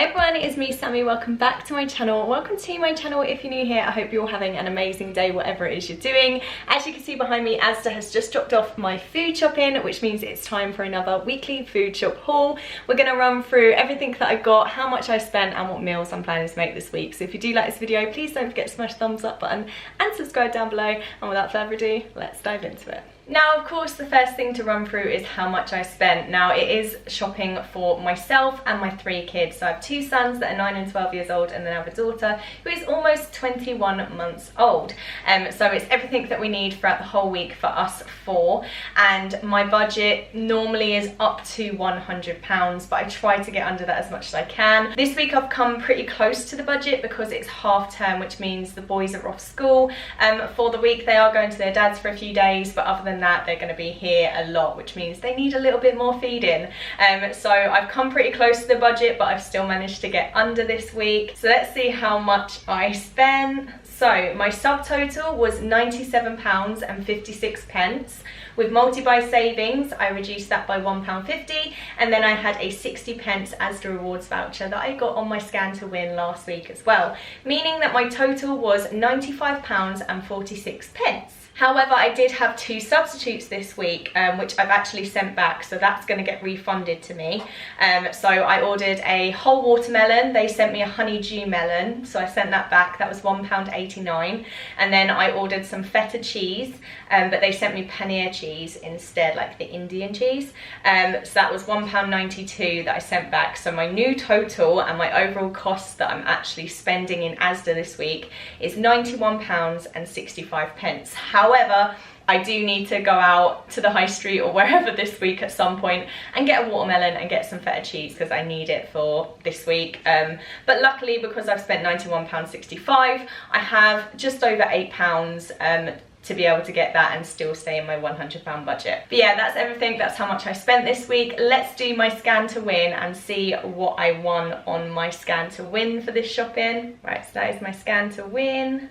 everyone, it's me Sammy. Welcome back to my channel. Welcome to my channel if you're new here. I hope you're all having an amazing day whatever it is you're doing. As you can see behind me, Asda has just dropped off my food shopping, which means it's time for another weekly food shop haul. We're going to run through everything that I got, how much I spent and what meals I'm planning to make this week. So if you do like this video, please don't forget to smash the thumbs up button and subscribe down below. And without further ado, let's dive into it. Now, of course, the first thing to run through is how much I spent. Now, it is shopping for myself and my 3 kids. So I have 2 sons that are 9 and 12 years old, and then I have a daughter who is almost 21 months old. So it's everything that we need throughout the whole week for us 4. And my budget normally is up to £100, but I try to get under that as much as I can. This week I've come pretty close to the budget because it's half term, which means the boys are off school. For the week they are going to their dads for a few days, but other than that they're going to be here a lot, which means they need a little bit more feeding. So I've come pretty close to the budget, but I've still managed to get under this week. So let's see how much I spent. So my subtotal was £97.56. With multi-buy savings, I reduced that by £1.50, and then I had a 60p Asda Rewards voucher that I got on my scan to win last week as well, meaning that my total was £95.46. However, I did have 2 substitutes this week, which I've actually sent back, so that's going to get refunded to me. So I ordered a whole watermelon. They sent me a honeydew melon, so I sent that back. That was £1.89. And then I ordered some feta cheese, but they sent me paneer cheese instead, like the Indian cheese. So that was £1.92 that I sent back. So my new total and my overall cost that I'm actually spending in Asda this week is £91.65. However, I do need to go out to the high street or wherever this week at some point and get a watermelon and get some feta cheese because I need it for this week. But luckily, because I've spent £91.65, I have just over £8 to be able to get that and still stay in my £100 budget. But yeah, that's everything. That's how much I spent this week. Let's do my scan to win and see what I won on my scan to win for this shopping. Right, so that is my scan to win.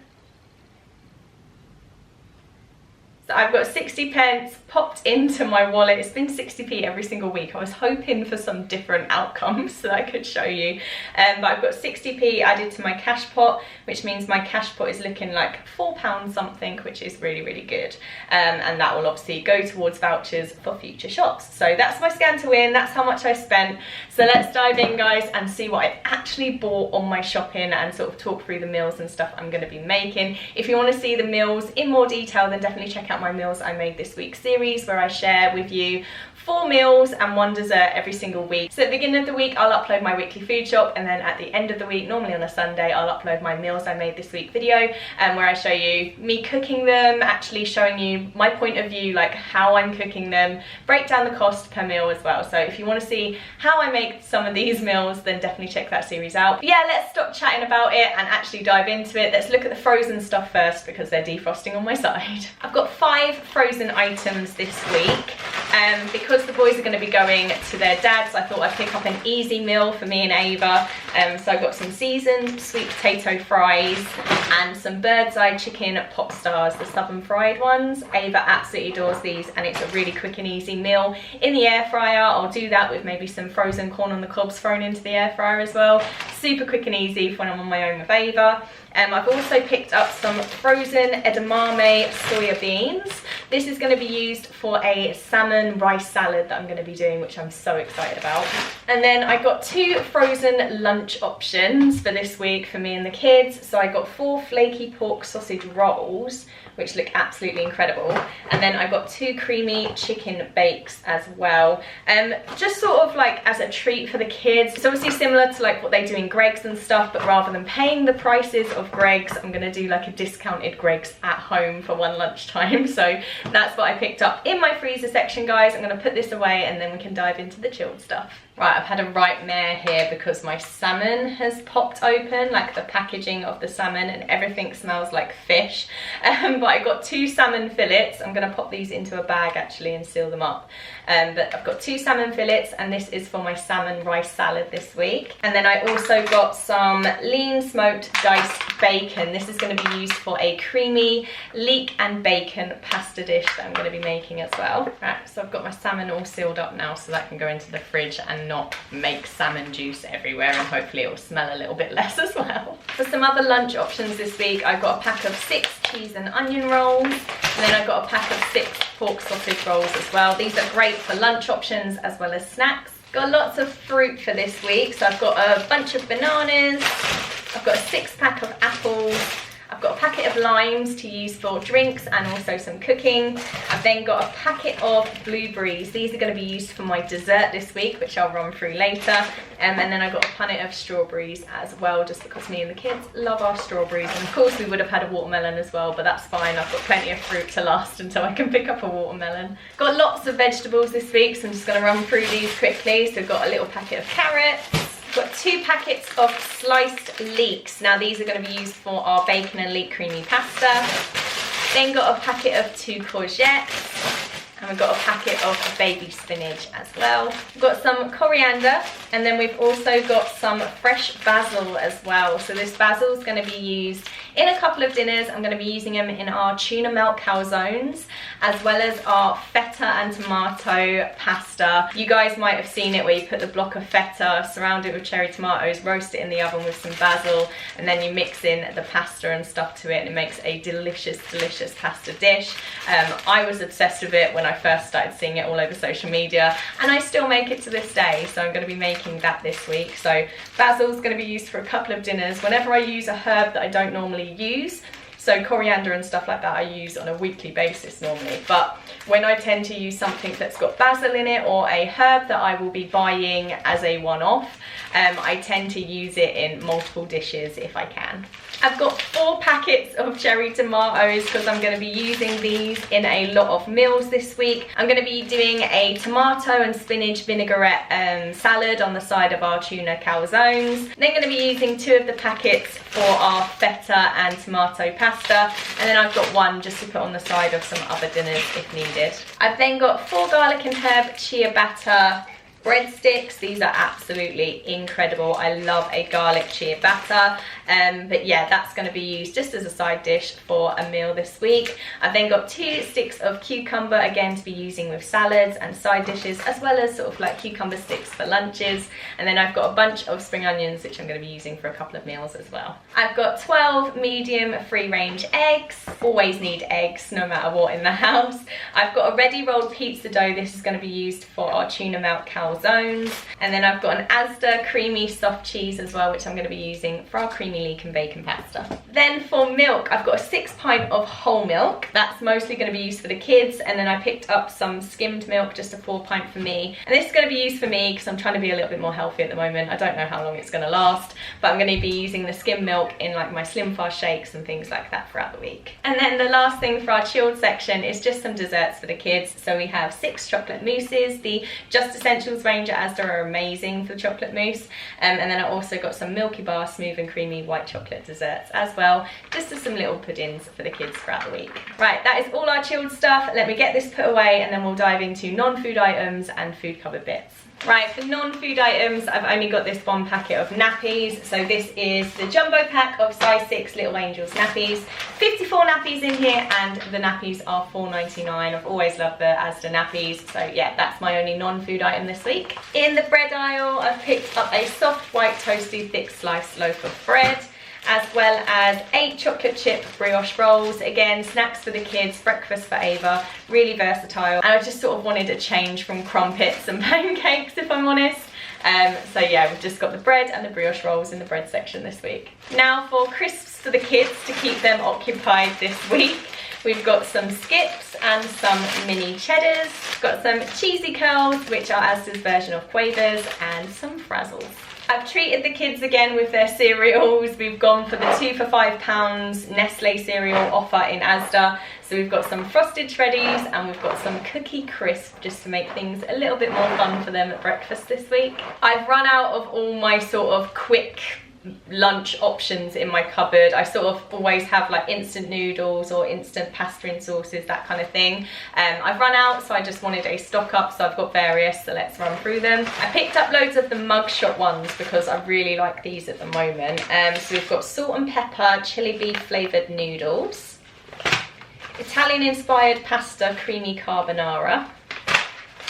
So I've got 60p popped into my wallet. It's been 60p every single week. I was hoping for some different outcomes that I could show you. But I've got 60p added to my cash pot, which means my cash pot is looking like £4 something, which is really, really good. And that will obviously go towards vouchers for future shops. So that's my scan to win. That's how much I spent. So let's dive in, guys, and see what I actually bought on my shopping and sort of talk through the meals and stuff I'm going to be making. If you want to see the meals in more detail, then definitely check out my meals I made this week series, where I share with you 4 meals and 1 dessert every single week. So at the beginning of the week I'll upload my weekly food shop, and then at the end of the week, normally on a Sunday, I'll upload my meals I made this week video, where I show you me cooking them, actually showing you my point of view, like how I'm cooking them, break down the cost per meal as well. So if you want to see how I make some of these meals, then definitely check that series out. But yeah, let's stop chatting about it and actually dive into it. Let's look at the frozen stuff first because they're defrosting on my side. I've got 5 frozen items this week. Because the boys are going to be going to their dads, I thought I'd pick up an easy meal for me and Ava. So I've got some seasoned sweet potato fries and some bird's eye chicken pop stars, the southern fried ones. Ava absolutely adores these, and it's a really quick and easy meal in the air fryer. I'll do that with maybe some frozen corn on the cobs thrown into the air fryer as well. Super quick and easy for when I'm on my own with Ava. I've also picked up some frozen edamame soya beans. This is going to be used for a salmon rice salad that I'm going to be doing, which I'm so excited about. And then I got 2 frozen lunch options for this week for me and the kids. So I got 4 flaky pork sausage rolls, which look absolutely incredible. And then I got 2 creamy chicken bakes as well. Just sort of like as a treat for the kids. It's obviously similar to like what they do in Greggs and stuff, but rather than paying the prices of Greggs, I'm gonna do like a discounted Greggs at home for one lunchtime. So that's what I picked up in my freezer section, guys. I'm gonna put this away and then we can dive into the chilled stuff. Right, I've had a nightmare here because my salmon has popped open, like the packaging of the salmon, and everything smells like fish. But I got 2 salmon fillets. I'm gonna pop these into a bag actually and seal them up. But I've got 2 salmon fillets, and this is for my salmon rice salad this week. And then I also got some lean smoked diced bacon. This is going to be used for a creamy leek and bacon pasta dish that I'm going to be making as well. Right, so I've got my salmon all sealed up now, so that can go into the fridge and not make salmon juice everywhere, and hopefully it will smell a little bit less as well. For some other lunch options this week, I got a pack of 6 cheese and onion rolls, and then I got a pack of 6 pork sausage rolls as well. These are great for lunch options as well as snacks. Got lots of fruit for this week, so I've got a bunch of bananas, I've got a 6-pack of apples, I've got a packet of limes to use for drinks and also some cooking. I've then got a packet of blueberries. These are going to be used for my dessert this week, which I'll run through later. And then I got a punnet of strawberries as well, just because me and the kids love our strawberries. And of course we would have had a watermelon as well, but that's fine. I've got plenty of fruit to last until I can pick up a watermelon. Got lots of vegetables this week, so I'm just going to run through these quickly. So I've got a little packet of carrots. Got 2 packets of sliced leeks. Now these are going to be used for our bacon and leek creamy pasta. Then got a packet of 2 courgettes. And we've got a packet of baby spinach as well. We've got some coriander, and then we've also got some fresh basil as well. So this basil is going to be used in a couple of dinners. I'm going to be using them in our tuna melt calzones, as well as our feta and tomato pasta. You guys might have seen it where you put the block of feta, surround it with cherry tomatoes, roast it in the oven with some basil, and then you mix in the pasta and stuff to it, and it makes a delicious, delicious pasta dish. I was obsessed with it when I first started seeing it all over social media, and I still make it to this day, so I'm going to be making that this week. So basil is going to be used for a couple of dinners whenever I use a herb that I don't normally use. So coriander and stuff like that I use on a weekly basis normally, but when I tend to use something that's got basil in it or a herb that I will be buying as a one-off, I tend to use it in multiple dishes if I can. I've got 4 packets of cherry tomatoes because I'm going to be using these in a lot of meals this week. I'm going to be doing a tomato and spinach vinaigrette salad on the side of our tuna calzones. Then going to be using 2 of the packets for our feta and tomato pasta, and then I've got 1 just to put on the side of some other dinners if needed. I've then got 4 garlic and herb ciabatta breadsticks. These are absolutely incredible. I love a garlic ciabatta, but yeah, that's going to be used just as a side dish for a meal this week. I've then got 2 sticks of cucumber, again to be using with salads and side dishes, as well as sort of like cucumber sticks for lunches. And then I've got a bunch of spring onions, which I'm going to be using for a couple of meals as well. I've got 12 medium free-range eggs. Always need eggs no matter what in the house. I've got a ready rolled pizza dough. This is going to be used for our tuna melt calzones. And then I've got an Asda creamy soft cheese as well, which I'm going to be using for our creamy leek and bacon pasta. Then for milk, I've got a 6 pint of whole milk. That's mostly going to be used for the kids, and then I picked up some skimmed milk, just a 4 pint for me. And this is going to be used for me because I'm trying to be a little bit more healthy at the moment. I don't know how long it's going to last, but I'm going to be using the skim milk in like my Slim Fast shakes and things like that throughout the week. And then the last thing for our chilled section is just some desserts for the kids. So we have 6 chocolate mousses. The Just Essentials range at Asda are amazing for the chocolate mousse. And then I also got some Milky Bar smooth and creamy white chocolate desserts as well, just as some little puddings for the kids throughout the week. Right, that is all our chilled stuff. Let me get this put away and then we'll dive into non-food items and food cupboard bits. Right, for non-food items, I've only got this 1 packet of nappies. So this is the jumbo pack of size 6 Little Angels nappies. 54 nappies in here, and the nappies are $4.99. I've always loved the Asda nappies, so yeah, that's my only non-food item this week. In the bread aisle, I've picked up a soft white toasty thick sliced loaf of bread, as well as 8 chocolate chip brioche rolls. Again, snacks for the kids, breakfast for Ava, really versatile. And I just sort of wanted a change from crumpets and pancakes, if I'm honest. So yeah, we've just got the bread and the brioche rolls in the bread section this week. Now for crisps for the kids to keep them occupied this week. We've got some skips and some mini cheddars. We've got some cheesy curls, which are Asda's version of Quavers, and some frazzles. I've treated the kids again with their cereals. We've gone for the 2 for £5 Nestle cereal offer in Asda. So we've got some frosted shreddies and we've got some cookie crisp, just to make things a little bit more fun for them at breakfast this week. I've run out of all my sort of quick lunch options in my cupboard. I sort of always have like instant noodles or instant pasta and sauces, that kind of thing. I've run out, so I just wanted a stock up, so I've got various, so let's run through them. I picked up loads of the mug shot ones because I really like these at the moment. So we've got salt and pepper chili beef flavoured noodles, Italian inspired pasta creamy carbonara,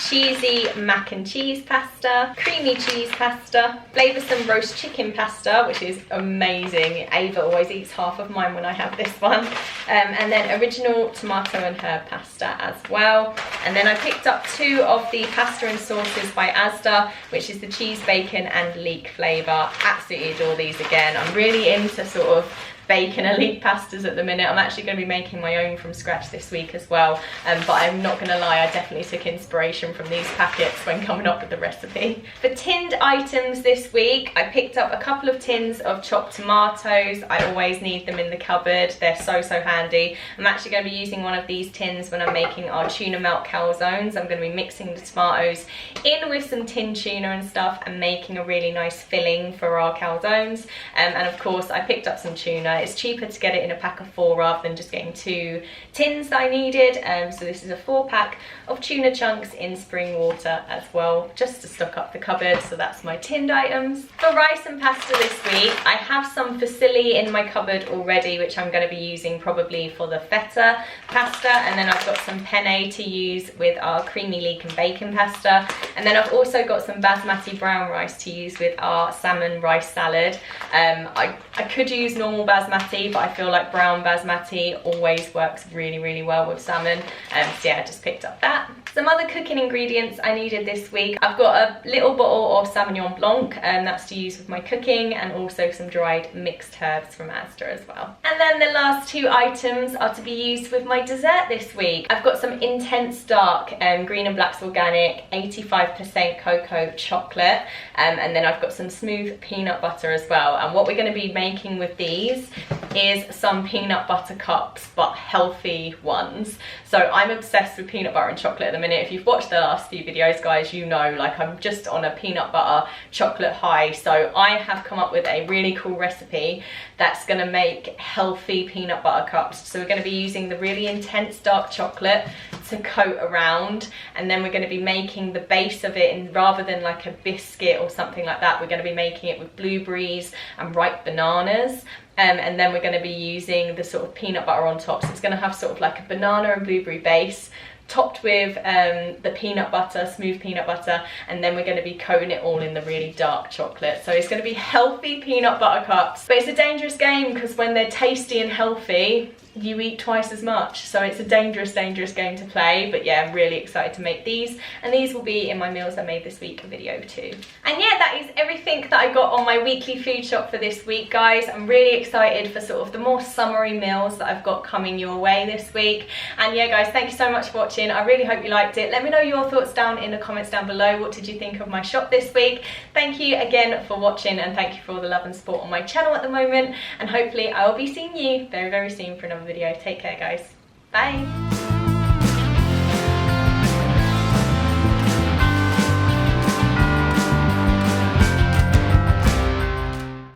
cheesy mac and cheese pasta, creamy cheese pasta, flavoursome roast chicken pasta, which is amazing. Ava always eats half of mine when I have this one. And then original tomato and herb pasta as well. And then I picked up 2 of the pasta and sauces by Asda, which is the cheese, bacon and leek flavour. Absolutely adore these again. I'm really into sort of bacon and leek pastas at the minute. I'm actually going to be making my own from scratch this week as well, but I'm not going to lie, I definitely took inspiration from these packets when coming up with the recipe. For tinned items this week, I picked up a couple of tins of chopped tomatoes. I always need them in the cupboard. They're so handy. I'm actually going to be using one of these tins when I'm making our tuna melt calzones. I'm going to be mixing the tomatoes in with some tinned tuna and stuff and making a really nice filling for our calzones. And of course I picked up some tuna. It's cheaper to get it in a pack of 4 rather than just getting 2 tins that I needed. So this is a 4-pack of tuna chunks in spring water as well, just to stock up the cupboard. So that's my tinned items. For rice and pasta this week, I have some fusilli in my cupboard already, which I'm going to be using probably for the feta pasta. And then I've got some penne to use with our creamy leek and bacon pasta. And then I've also got some basmati brown rice to use with our salmon rice salad. I could use normal basmati, but I feel like brown basmati always works really well with salmon. So yeah, I just picked up that. Some other cooking ingredients I needed this week. I've got a little bottle of Sauvignon Blanc, and that's to use with my cooking, and also some dried mixed herbs from Asda as well. And then the last 2 items are to be used with my dessert this week. I've got some Intense Dark Green and Black's Organic 85% cocoa chocolate, and then I've got some smooth peanut butter as well. And what we're going to be making with these is some peanut butter cups, but healthy ones. So I'm obsessed with peanut butter and chocolate at the minute. If you've watched the last few videos, guys, you know, like, I'm just on a peanut butter chocolate high. So I have come up with a really cool recipe that's going to make healthy peanut butter cups. So we're going to be using the really intense dark chocolate to coat around, and then we're going to be making the base of it, and rather than like a biscuit or something like that, we're going to be making it with blueberries and ripe bananas. And then we're going to be using the sort of peanut butter on top. So it's going to have sort of like a banana and blueberry base, topped with the peanut butter, smooth peanut butter, and then we're going to be coating it all in the really dark chocolate. So it's going to be healthy peanut butter cups. But it's a dangerous game, because when they're tasty and healthy, you eat twice as much. So it's a dangerous game to play. But yeah, I'm really excited to make these, and these will be in my meals I made this week video too. And yeah, that is everything that I got on my weekly food shop for this week, guys. I'm really excited for sort of the more summery meals that I've got coming your way this week. And yeah, guys, thank you so much for watching. I really hope you liked it. Let me know your thoughts down in the comments down below. What did you think of my shop this week? Thank you again for watching, and thank you for all the love and support on my channel at the moment. And hopefully I will be seeing you very soon for another video. Take care, guys. Bye.